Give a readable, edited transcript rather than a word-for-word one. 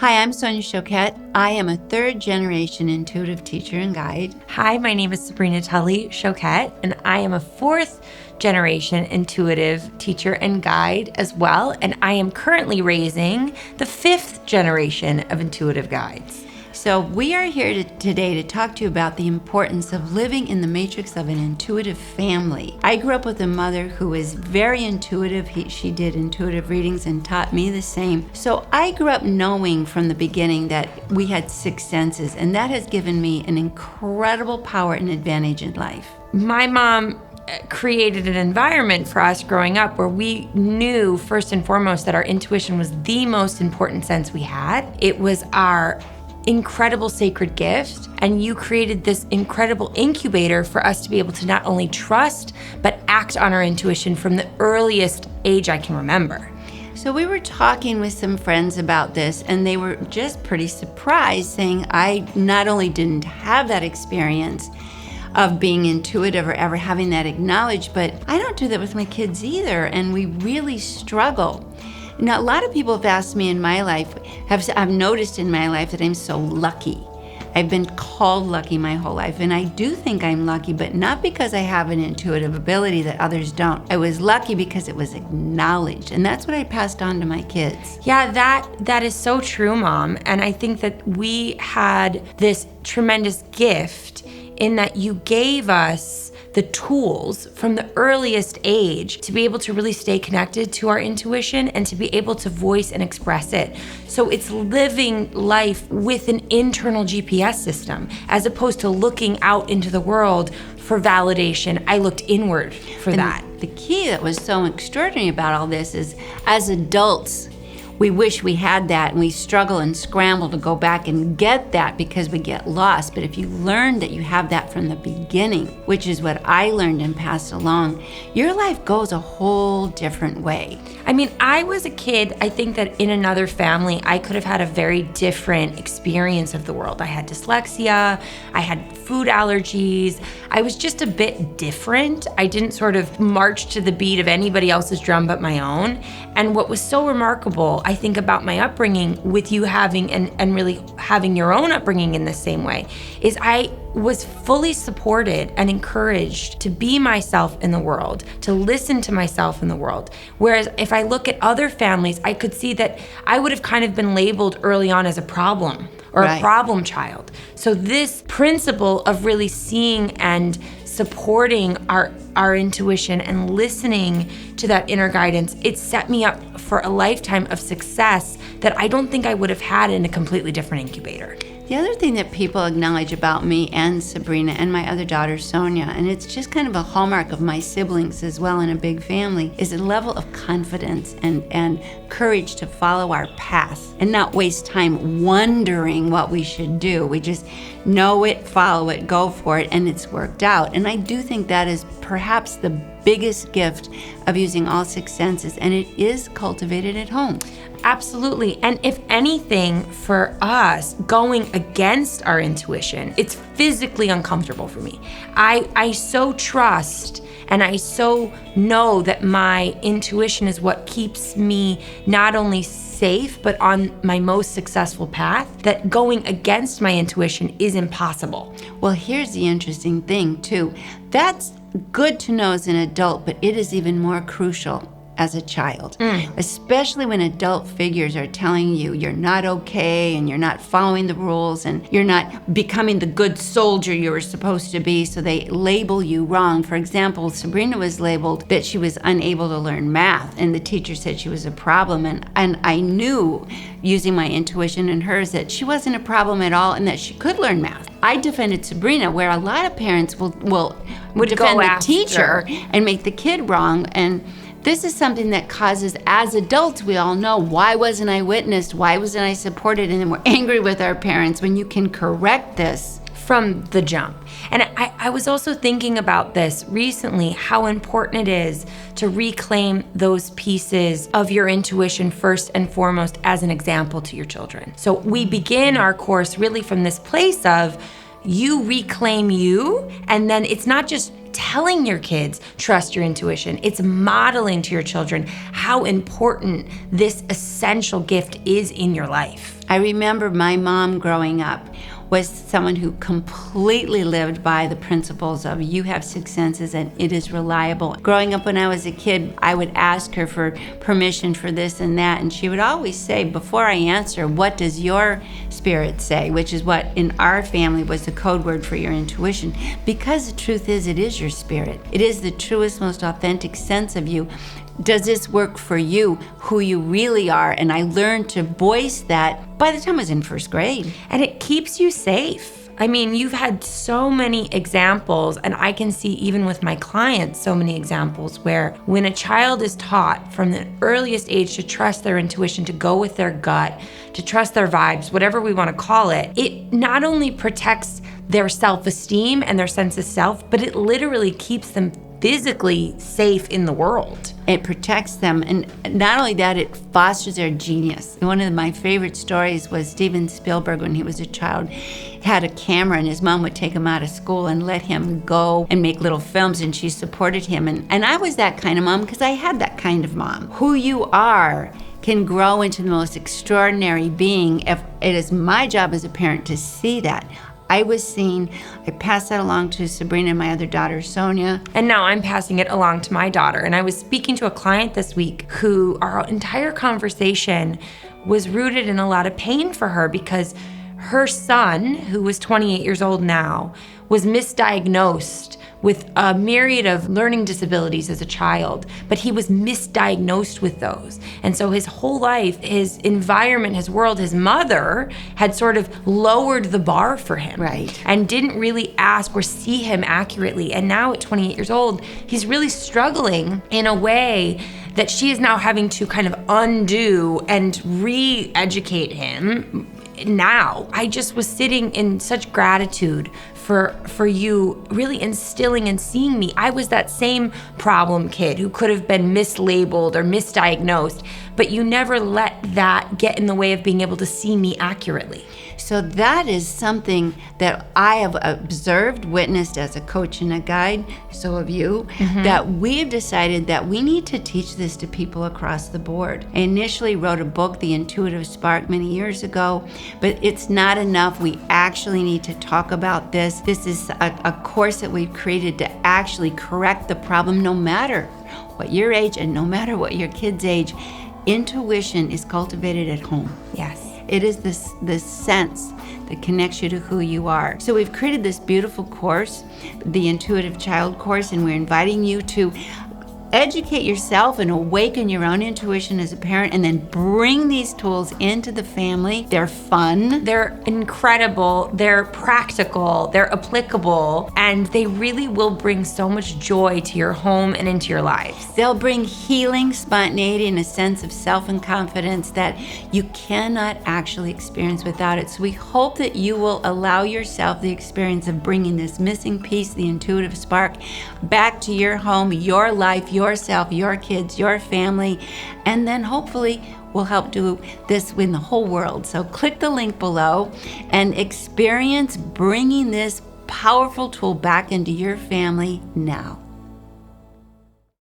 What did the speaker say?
Hi, I'm Sonia Choquette. I am a third-generation intuitive teacher and guide. Hi, my name is Sabrina Tully-Choquette, and I am a fourth-generation intuitive teacher and guide as well, and I am currently raising the fifth generation of intuitive guides. So we are here today to talk to you about the importance of living in the matrix of an intuitive family. I grew up with a mother who was very intuitive. She did intuitive readings and taught me the same. So I grew up knowing from the beginning that we had six senses, and that has given me an incredible power and advantage in life. My mom created an environment for us growing up where we knew first and foremost that our intuition was the most important sense we had. It was our incredible sacred gift, and you created this incredible incubator for us to be able to not only trust but act on our intuition from the earliest age I can remember. So we were talking with some friends about this, and they were just pretty surprised, saying I not only didn't have that experience of being intuitive or ever having that acknowledged, but I don't do that with my kids either, and we really struggle. Now, a lot of people have asked me in my life, I've noticed in my life that I'm so lucky. I've been called lucky my whole life, and I do think I'm lucky, but not because I have an intuitive ability that others don't. I was lucky because it was acknowledged, and that's what I passed on to my kids. Yeah, that is so true, Mom. And I think that we had this tremendous gift in that you gave us the tools from the earliest age to be able to really stay connected to our intuition and to be able to voice and express it. So it's living life with an internal GPS system, as opposed to looking out into the world for validation. I looked inward for that. The key that was so extraordinary about all this is, as adults, we wish we had that, and we struggle and scramble to go back and get that because we get lost. But if you learn that you have that from the beginning, which is what I learned and passed along, your life goes a whole different way. I mean, I was a kid, I think that in another family, I could have had a very different experience of the world. I had dyslexia, I had food allergies, I was just a bit different. I didn't sort of march to the beat of anybody else's drum but my own. And what was so remarkable, I think, about my upbringing with you having and really having your own upbringing in the same way is I was fully supported and encouraged to be myself in the world, to listen to myself in the world. Whereas if I look at other families, I could see that I would have kind of been labeled early on as a problem or a problem child. So this principle of really seeing and supporting our intuition and listening to that inner guidance, it set me up for a lifetime of success that I don't think I would have had in a completely different incubator. The other thing that people acknowledge about me and Sabrina and my other daughter, Sonia, and it's just kind of a hallmark of my siblings as well in a big family, is a level of confidence and courage to follow our path and not waste time wondering what we should do. We just know it, follow it, go for it, and it's worked out. And I do think that is perhaps the biggest gift of using all six senses, and it is cultivated at home. Absolutely. And if anything, for us, going against our intuition, it's physically uncomfortable for me. I so trust and I so know that my intuition is what keeps me not only safe, but on my most successful path, that going against my intuition is impossible. Well, here's the interesting thing, too. That's good to know as an adult, but it is even more crucial as a child, especially when adult figures are telling you you're not okay and you're not following the rules and you're not becoming the good soldier you were supposed to be, so they label you wrong. For example, Sabrina was labeled that she was unable to learn math, and the teacher said she was a problem, and I knew, using my intuition and hers, that she wasn't a problem at all and that she could learn math. I defended Sabrina, where a lot of parents would defend the teacher and make the kid wrong. And this is something that causes, as adults, we all know, why wasn't I witnessed? Why wasn't I supported? And then we're angry with our parents when you can correct this from the jump. And I was also thinking about this recently, how important it is to reclaim those pieces of your intuition first and foremost as an example to your children. So we begin our course really from this place of you reclaim you, and then it's not just telling your kids, trust your intuition. It's modeling to your children how important this essential gift is in your life. I remember my mom growing up was someone who completely lived by the principles of you have six senses and it is reliable. Growing up when I was a kid, I would ask her for permission for this and that, and she would always say, before I answer, what does your spirit say? Which is what in our family was the code word for your intuition. Because the truth is, it is your spirit. It is the truest, most authentic sense of you. Does this work for you, who you really are? And I learned to voice that by the time I was in first grade. And it keeps you safe. I mean, you've had so many examples, and I can see even with my clients so many examples where when a child is taught from the earliest age to trust their intuition, to go with their gut, to trust their vibes, whatever we want to call it, it not only protects their self-esteem and their sense of self, but it literally keeps them physically safe in the world. It protects them, and not only that, it fosters their genius. One of my favorite stories was Steven Spielberg, when he was a child, had a camera, and his mom would take him out of school and let him go and make little films, and she supported him. And I was that kind of mom because I had that kind of mom. Who you are can grow into the most extraordinary being if it is my job as a parent to see that. I was seeing, I passed that along to Sabrina and my other daughter, Sonia. And now I'm passing it along to my daughter. And I was speaking to a client this week who our entire conversation was rooted in a lot of pain for her because her son, who was 28 years old now, was misdiagnosed with a myriad of learning disabilities as a child, but he was misdiagnosed with those. And so his whole life, his environment, his world, his mother had sort of lowered the bar for him. Right. And didn't really ask or see him accurately. And now at 28 years old, he's really struggling in a way that she is now having to kind of undo and re-educate him now. I just was sitting in such gratitude for you really instilling and seeing me. I was that same problem kid who could have been mislabeled or misdiagnosed, but you never let that get in the way of being able to see me accurately. So that is something that I have observed, witnessed as a coach and a guide, so have you, that we've decided that we need to teach this to people across the board. I initially wrote a book, The Intuitive Spark, many years ago, but it's not enough. We actually need to talk about this. This is a course that we've created to actually correct the problem, no matter what your age and no matter what your kid's age. Intuition is cultivated at home. Yes. It is this sense that connects you to who you are. So we've created this beautiful course, the Intuitive Child course, and we're inviting you to educate yourself and awaken your own intuition as a parent, and then bring these tools into the family. They're fun. They're incredible. They're practical. They're applicable. And they really will bring so much joy to your home and into your lives. They'll bring healing, spontaneity, and a sense of self and confidence that you cannot actually experience without it. So we hope that you will allow yourself the experience of bringing this missing piece, the intuitive spark, back to your home, your life, yourself, your kids, your family, and then hopefully we'll help do this in the whole world. So click the link below and experience bringing this powerful tool back into your family now.